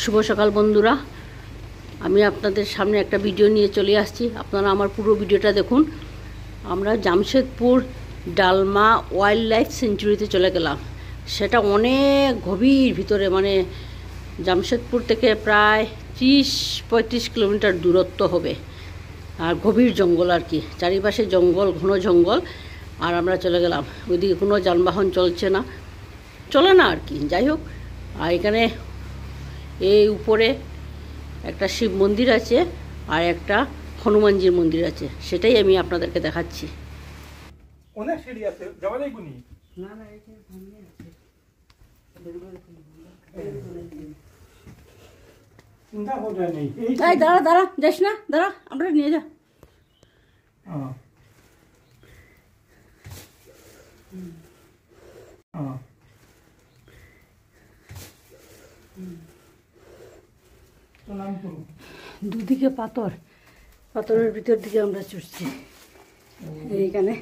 শুভ সকাল বন্ধুরা, আমি আপনাদের সামনে একটা ভিডিও নিয়ে চলে আসছি। আপনারা আমার পুরো ভিডিওটা দেখুন। আমরা জামশেদপুর ডালমা ওয়াইল্ড লাইফ সেঞ্চুরিতে চলে গেলাম। সেটা অনেক গভীর ভিতরে, মানে জামশেদপুর থেকে প্রায় 30-35 কিলোমিটার দূরত্ব হবে। আর গভীর জঙ্গল আর কি, চারিপাশে জঙ্গল, ঘন জঙ্গল। আর আমরা চলে গেলাম, ওইদিকে কোনো যানবাহন চলে না আর কি। যাই হোক, আর এখানে এই উপরে একটা শিব মন্দির আছে আর একটা হনুমানজির মন্দির আছে, সেটাই আমি আপনাদেরকে দেখাচ্ছি। অনেক সিঁড়ি আছে, যাওয়া যায় কোনি? না না, এখানে ভাঙে আছে। চিন্তা করতে নেই। এই দাঁড়া যাস না, দাঁড়া, আমরা নিয়ে যা। দুদিকে পাথরের ভিতর দিকে আমরা চড়ছি। এইখানে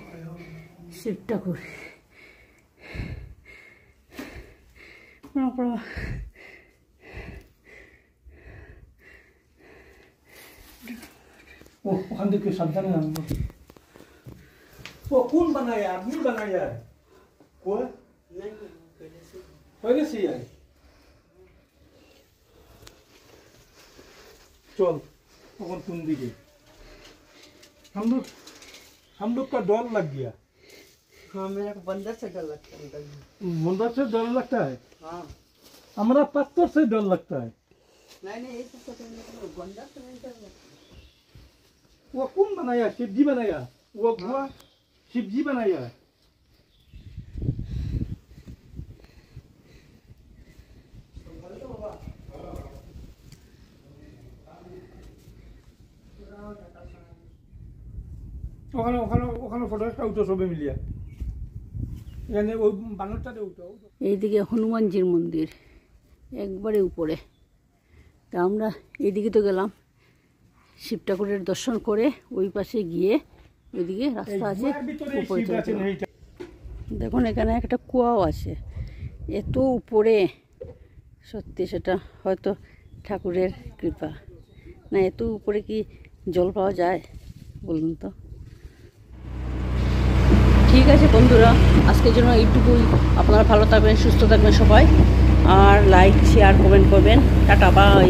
শিব ঠাকুর। ওখান থেকে সাবধানে নামবো। ও কোন বানায়? আদমি বানায়? ও पहले से है। चल कौन तुम दिखे, हम लोग का डर लग गया। हाँ, मेरा बंदर से डर लगता है। बंदर से डर लगता है? हाँ, हमारा पत्थर से डर लगता है। नहीं ये तो बंदर से नहीं डर लगता। वो कौन बनाया? शिव जी बनाया? वो हुआ शिव जी बनाया? ওখানে ফটোটা উঠো সবে মিলিয়া, এখানে ওই বানরটাতে উঠো। এইদিকে হনুমানজির মন্দির একবারে উপরে। তা আমরা এইদিকে তো গেলাম, শিব ঠাকুরের দর্শন করে ওই পাশে গিয়ে ওইদিকে রাস্তা আছে উপরে চলে গেলাম। দেখুন এখানে একটা কুয়াও আছে, এত উপরে। সত্যি সেটা হয়তো ঠাকুরের কৃপা। না, এত উপরে কি জল পাওয়া যায় বলুন তো? ঠিক আছে বন্ধুরা, আজকের জন্য এইটুকুই। আপনারা ভালো থাকবেন, সুস্থ থাকবেন সবাই, আর লাইক, শেয়ার, কমেন্ট করবেন। Tata, by.